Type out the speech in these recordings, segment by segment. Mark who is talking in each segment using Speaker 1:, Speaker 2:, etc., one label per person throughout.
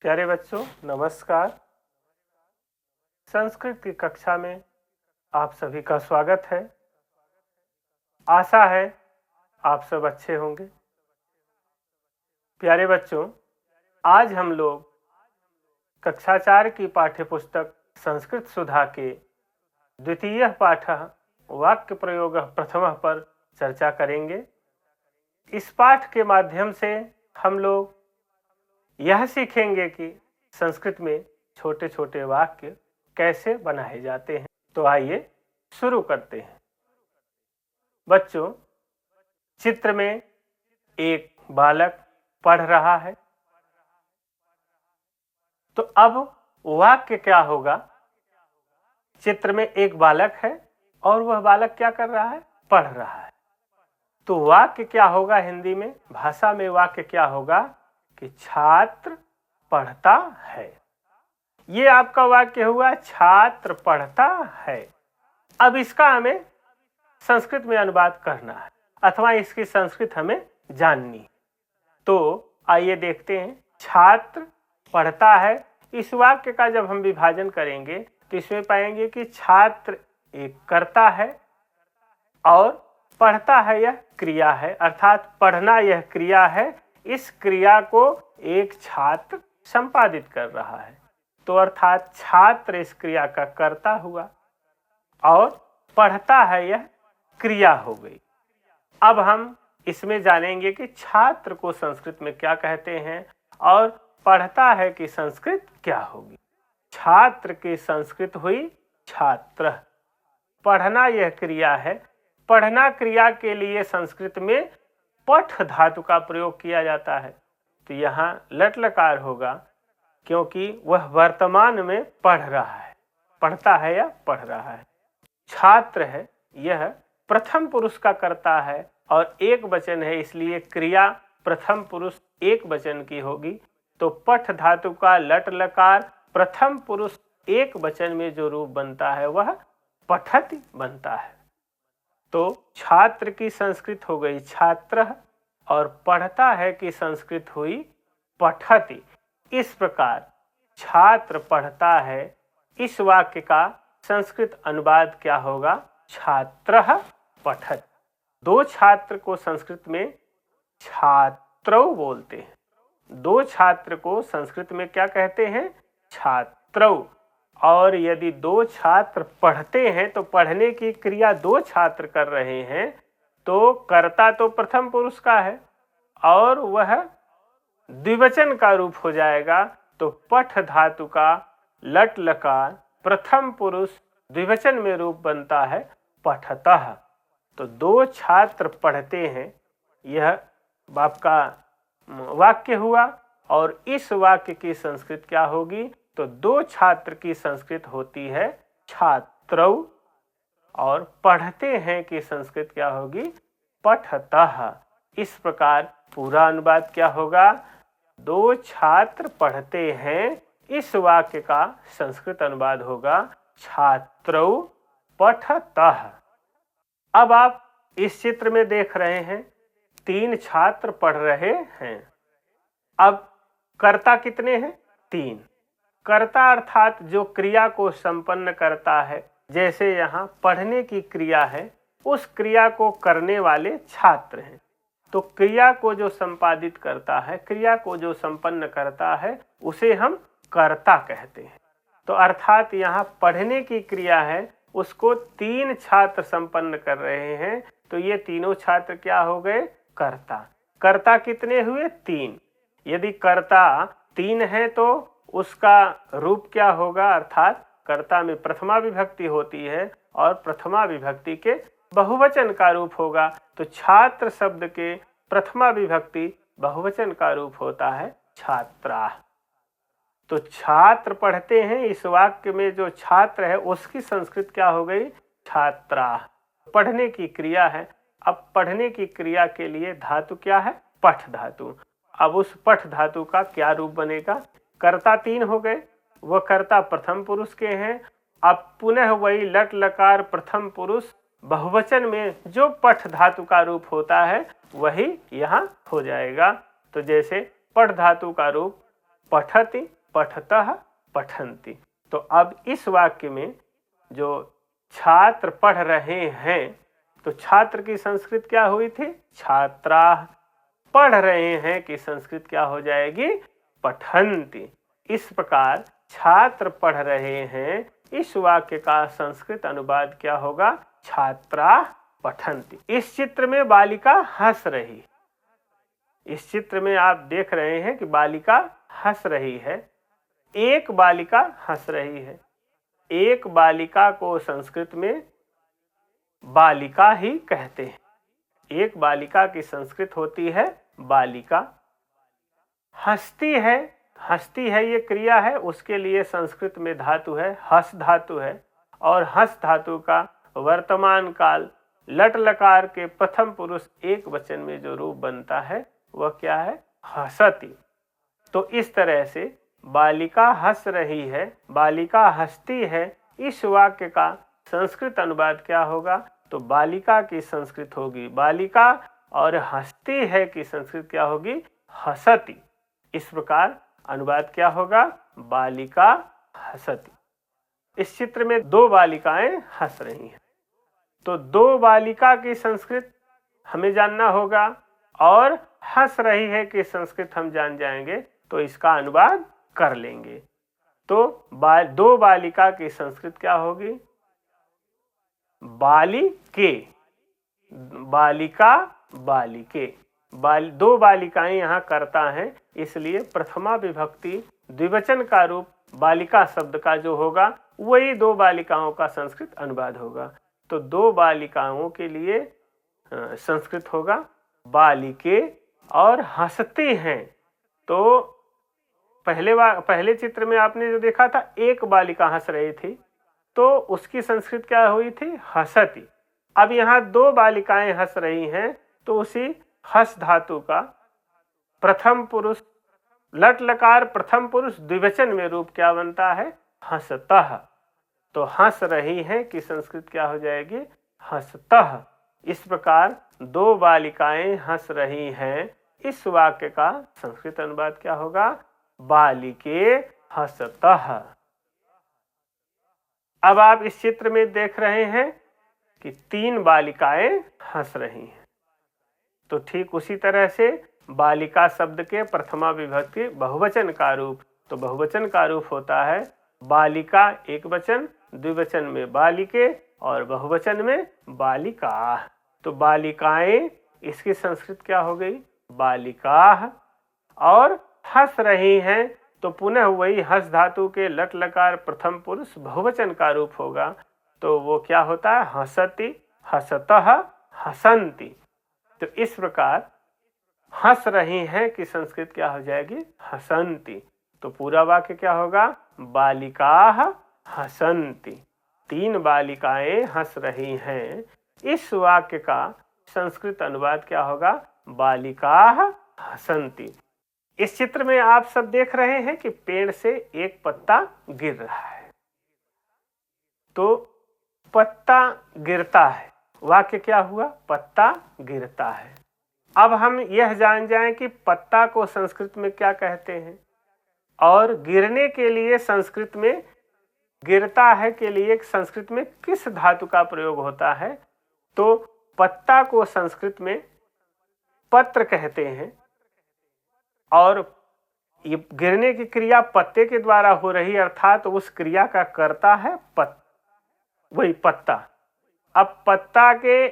Speaker 1: प्यारे बच्चों, नमस्कार। संस्कृत की कक्षा में आप सभी का स्वागत है। आशा है आप सब अच्छे होंगे। प्यारे बच्चों, आज हम लोग कक्षा 4 की पाठ्यपुस्तक संस्कृत सुधा के द्वितीय पाठ वाक्य प्रयोग प्रथम पर चर्चा करेंगे। इस पाठ के माध्यम से हम लोग यह सीखेंगे कि संस्कृत में छोटे छोटे वाक्य कैसे बनाए जाते हैं। तो आइए शुरू करते हैं। बच्चों, चित्र में एक बालक पढ़ रहा है, तो अब वाक्य क्या होगा? चित्र में एक बालक है और वह बालक क्या कर रहा है? पढ़ रहा है। तो वाक्य क्या होगा? हिंदी में, भाषा में वाक्य क्या होगा कि छात्र पढ़ता है। ये आपका वाक्य हुआ, छात्र पढ़ता है। अब इसका हमें संस्कृत में अनुवाद करना है अथवा इसकी संस्कृत हमें जाननी है। तो आइए देखते हैं। छात्र पढ़ता है, इस वाक्य का जब हम विभाजन करेंगे तो इसमें पाएंगे कि छात्र एक कर्ता है और पढ़ता है यह क्रिया है, अर्थात पढ़ना यह क्रिया है। इस क्रिया को एक छात्र संपादित कर रहा है, तो अर्थात छात्र इस क्रिया का कर्ता हुआ और पढ़ता है यह क्रिया हो गई। अब हम इसमें जानेंगे कि छात्र को संस्कृत में क्या कहते हैं और पढ़ता है कि संस्कृत क्या होगी। छात्र की संस्कृत हुई छात्र। पढ़ना यह क्रिया है। पढ़ना क्रिया के लिए संस्कृत में पठ धातु का प्रयोग किया जाता है। तो यहाँ लट लकार होगा क्योंकि वह वर्तमान में पढ़ रहा है। पढ़ता है या पढ़ रहा है। छात्र है, यह प्रथम पुरुष का कर्ता है और एक वचन है, इसलिए क्रिया प्रथम पुरुष एक वचन की होगी। तो पठ धातु का लट लकार प्रथम पुरुष एक वचन में जो रूप बनता है वह पठति बनता है। तो छात्र की संस्कृत हो गई छात्र और पढ़ता है कि संस्कृत हुई पठति। इस प्रकार छात्र पढ़ता है, इस वाक्य का संस्कृत अनुवाद क्या होगा? छात्रः पठति। दो छात्र को संस्कृत में छात्रौ बोलते हैं। दो छात्र को संस्कृत में क्या कहते हैं? छात्रौ। और यदि दो छात्र पढ़ते हैं तो पढ़ने की क्रिया दो छात्र कर रहे हैं, तो कर्ता तो प्रथम पुरुष का है और वह द्विवचन का रूप हो जाएगा। तो पठ धातु का लट लकार प्रथम पुरुष द्विवचन में रूप बनता है पठतः। तो दो छात्र पढ़ते हैं, यह आपका वाक्य हुआ। और इस वाक्य की संस्कृत क्या होगी? तो दो छात्र की संस्कृत होती है छात्रौ और पढ़ते हैं की संस्कृत क्या होगी? पठतः। इस प्रकार पूरा अनुवाद क्या होगा? दो छात्र पढ़ते हैं, इस वाक्य का संस्कृत अनुवाद होगा छात्रौ पठतः। अब आप इस चित्र में देख रहे हैं, तीन छात्र पढ़ रहे हैं। अब कर्ता कितने हैं? तीन। कर्ता अर्थात जो क्रिया को संपन्न करता है, जैसे यहाँ पढ़ने की क्रिया है, उस क्रिया को करने वाले छात्र हैं। तो क्रिया को जो संपादित करता है, क्रिया को जो संपन्न करता है, उसे हम कर्ता कहते हैं। तो अर्थात यहाँ पढ़ने की क्रिया है, उसको तीन छात्र संपन्न कर रहे हैं। तो ये तीनों छात्र क्या हो गए? कर्ता। कर्ता कितने हुए? तीन। यदि कर्ता तीन है तो उसका रूप क्या होगा? अर्थात कर्ता में प्रथमा विभक्ति होती है और प्रथमा विभक्ति के बहुवचन का रूप होगा। तो छात्र शब्द के प्रथमा विभक्ति बहुवचन का रूप होता है छात्रा। तो छात्र पढ़ते हैं, इस वाक्य में जो छात्र है उसकी संस्कृत क्या हो गई? छात्रा। पढ़ने की क्रिया है। अब पढ़ने की क्रिया के लिए धातु क्या है? पठ धातु। अब उस पठ धातु का क्या रूप बनेगा? कर्ता तीन हो गए, वह कर्ता प्रथम पुरुष के हैं अब पुनः वही लट लकार प्रथम पुरुष बहुवचन में जो पठ धातु का रूप होता है वही यहाँ हो जाएगा। तो जैसे पठ धातु का रूप पठति, पठतः, पठन्ति। तो अब इस वाक्य में जो छात्र पढ़ रहे हैं, तो छात्र की संस्कृत क्या हुई थी? छात्राः। पढ़ रहे हैं कि संस्कृत क्या हो जाएगी? पठन्ति। इस प्रकार छात्र पढ़ रहे हैं, इस वाक्य का संस्कृत अनुवाद क्या होगा? छात्राः पठन्ति। इस चित्र में बालिका हंस रही। इस चित्र में आप देख रहे हैं कि बालिका हंस रही है। एक बालिका हंस रही है। एक बालिका को संस्कृत में बालिका ही कहते हैं। एक बालिका की संस्कृत होती है बालिका। हंसती है, हंसती है ये क्रिया है, उसके लिए संस्कृत में धातु है हस धातु है। और हस धातु का वर्तमान काल लट लकार के प्रथम पुरुष एक वचन में जो रूप बनता है वह क्या है? हसति। तो इस तरह से बालिका हंस रही है, बालिका हंसती है, इस वाक्य का संस्कृत अनुवाद क्या होगा? तो बालिका की संस्कृत होगी बालिका और हंसती है की संस्कृत क्या होगी? हसति। इस प्रकार अनुवाद क्या होगा? बालिका हसति। इस चित्र में दो बालिकाएं हंस रही हैं, तो दो बालिका की संस्कृत हमें जानना होगा और हंस रही है कि संस्कृत हम जान जाएंगे तो इसका अनुवाद कर लेंगे। तो दो बालिका की संस्कृत क्या होगी? बालिके, बालिका, बालिके। दो बालिकाएं यहाँ करता है, इसलिए प्रथमा विभक्ति द्विवचन का रूप बालिका शब्द का जो होगा वही दो बालिकाओं का संस्कृत अनुवाद होगा। तो दो बालिकाओं के लिए संस्कृत होगा बालिके और हंसती हैं। तो पहले चित्र में आपने जो देखा था एक बालिका हंस रही थी, तो उसकी संस्कृत क्या हुई थी? हसति। अब यहाँ दो बालिकाएं हंस रही हैं, तो उसी हस धातु का प्रथम पुरुष लट लकार प्रथम पुरुष द्विवचन में रूप क्या बनता है? हंसतः। तो हंस रही है कि संस्कृत क्या हो जाएगी? हंसतः। इस प्रकार दो बालिकाएं हंस रही हैं, इस वाक्य का संस्कृत अनुवाद क्या होगा? बालिके हंसतः। अब आप इस चित्र में देख रहे हैं कि तीन बालिकाएं हंस रही हैं। तो ठीक उसी तरह से बालिका शब्द के प्रथमा विभक्ति बहुवचन का रूप, तो बहुवचन का रूप होता है बालिका एक वचन, द्विवचन में बालिके और बहुवचन में बालिका। तो बालिकाएं, इसकी संस्कृत क्या हो गई? बालिका। और हंस रही हैं, तो पुनः वही हंस धातु के लट लकार प्रथम पुरुष बहुवचन का रूप होगा, तो वो क्या होता है? हंसति, हंसतः, हसन्ति। तो इस प्रकार हंस रही हैं कि संस्कृत क्या हो जाएगी? हसन्ति। तो पूरा वाक्य क्या होगा? बालिकाः हसन्ति। तीन बालिकाएं हंस रही हैं, इस वाक्य का संस्कृत अनुवाद क्या होगा? बालिकाः हसन्ति। इस चित्र में आप सब देख रहे हैं कि पेड़ से एक पत्ता गिर रहा है। तो पत्ता गिरता है, वाक्य क्या हुआ? पत्ता गिरता है। अब हम यह जान जाएं कि पत्ता को संस्कृत में क्या कहते हैं, और गिरने के लिए संस्कृत में, गिरता है के लिए संस्कृत में किस धातु का प्रयोग होता है। तो पत्ता को संस्कृत में पत्र कहते हैं, और ये गिरने की क्रिया पत्ते के द्वारा हो रही, अर्थात उस क्रिया का कर्ता है वही पत्ता। अब पत्ता के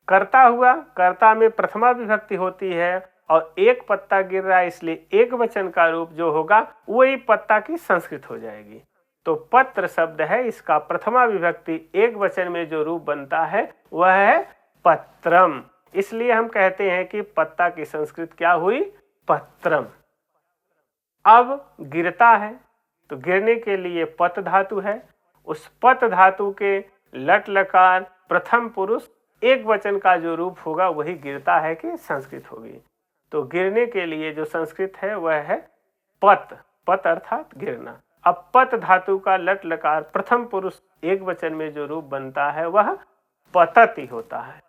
Speaker 1: कर्ता हुआ, कर्ता में प्रथमा विभक्ति होती है और एक पत्ता गिर रहा है, इसलिए एक वचन का रूप जो होगा वही पत्ता की संस्कृत हो जाएगी। तो पत्र शब्द है, इसका प्रथमा विभक्ति एक वचन में जो रूप बनता है वह है पत्रम। इसलिए हम कहते हैं कि पत्ता की संस्कृत क्या हुई? पत्रम। अब गिरता है, तो गिरने के लिए पत धातु है, उस पत धातु के लट लकार प्रथम पुरुष एक वचन का जो रूप होगा वही गिरता है कि संस्कृत होगी। तो गिरने के लिए जो संस्कृत है वह है पत, पत अर्थात गिरना। अब पत धातु का लट लकार प्रथम पुरुष एक वचन में जो रूप बनता है वह पतति होता है।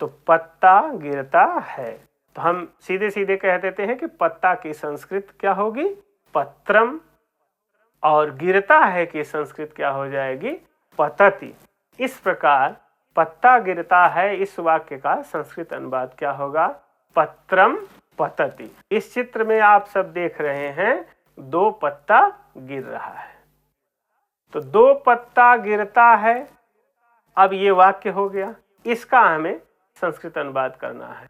Speaker 1: तो पत्ता गिरता है, तो हम सीधे सीधे कह देते हैं कि पत्ता की संस्कृत क्या होगी? पत्रम। और गिरता है कि संस्कृत क्या हो जाएगी? पतति। इस प्रकार पत्ता गिरता है इस वाक्य का संस्कृत अनुवाद क्या होगा? पत्रम पतति। इस चित्र में आप सब देख रहे हैं 2 पत्ता गिर रहा है, तो 2 पत्ता गिरता है। अब ये वाक्य हो गया, इसका हमें संस्कृत अनुवाद करना है।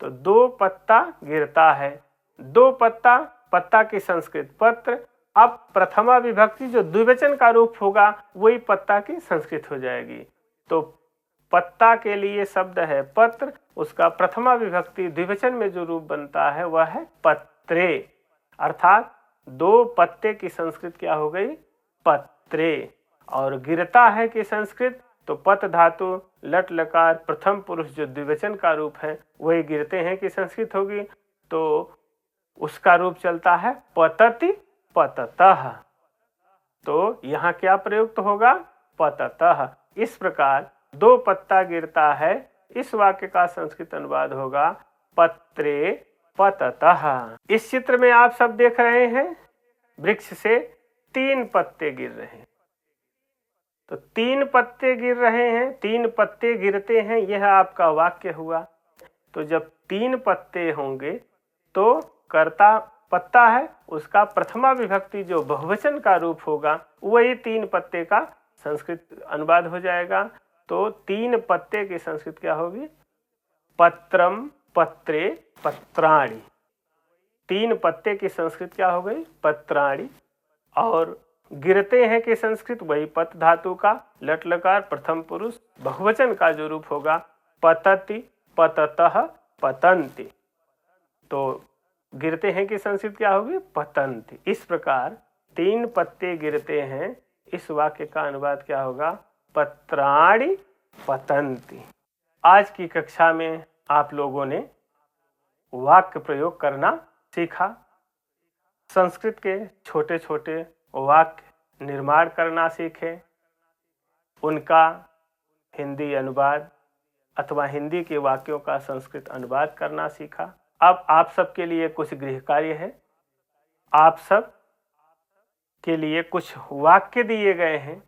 Speaker 1: तो 2 पत्ता गिरता है, 2 पत्ता, पत्ता की संस्कृत पत्र। अब प्रथमा विभक्ति जो द्विवचन का रूप होगा वही पत्ता की संस्कृत हो जाएगी। तो पत्ता के लिए शब्द है पत्र, उसका प्रथमा विभक्ति द्विवचन में जो रूप बनता है वह है पत्रे। अर्थात 2 पत्ते की संस्कृत क्या हो गई? पत्रे। और गिरता है कि संस्कृत, तो पत धातु लट लकार प्रथम पुरुष जो द्विवचन का रूप है वही गिरते हैं कि संस्कृत होगी, तो उसका रूप चलता है पतति पततः। तो यहाँ क्या प्रयुक्त होगा? पततः। इस प्रकार 2 पत्ता गिरता है इस वाक्य का संस्कृत अनुवाद होगा पत्रे पततः। इस चित्र में आप सब देख रहे हैं वृक्ष से 3 पत्ते गिर रहे हैं। तो 3 पत्ते गिर रहे हैं, 3 पत्ते गिरते हैं, यह आपका वाक्य हुआ। तो जब 3 पत्ते होंगे तो कर्ता पत्ता है, उसका प्रथमा विभक्ति जो बहुवचन का रूप होगा वही 3 पत्ते का संस्कृत अनुवाद हो जाएगा। तो 3 पत्ते की संस्कृत क्या होगी? पत्रम पत्रे पत्राणि। 3 पत्ते की संस्कृत क्या हो गई? पत्राणि। और गिरते हैं कि संस्कृत वही पत धातु का लट लकार प्रथम पुरुष बहुवचन का जो रूप होगा पतति पततः पतन्ति। तो गिरते हैं कि संस्कृत क्या होगी? पतन्ति। इस प्रकार 3 पत्ते गिरते हैं इस वाक्य का अनुवाद क्या होगा? पत्राणि पतन्ति। आज की कक्षा में आप लोगों ने वाक्य प्रयोग करना सीखा, संस्कृत के छोटे छोटे वाक्य निर्माण करना सीखे, उनका हिंदी अनुवाद अथवा हिंदी के वाक्यों का संस्कृत अनुवाद करना सीखा। अब आप सबके लिए कुछ गृह कार्य है। आप सब के लिए कुछ वाक्य दिए गए हैं,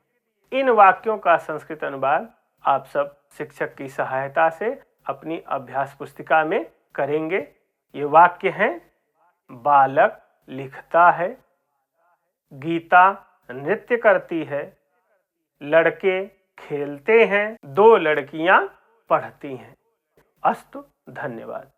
Speaker 1: इन वाक्यों का संस्कृत अनुवाद आप सब शिक्षक की सहायता से अपनी अभ्यास पुस्तिका में करेंगे। ये वाक्य हैं: बालक लिखता है, गीता नृत्य करती है, लड़के खेलते हैं, 2 लड़कियां पढ़ती हैं। अस्तु, धन्यवाद।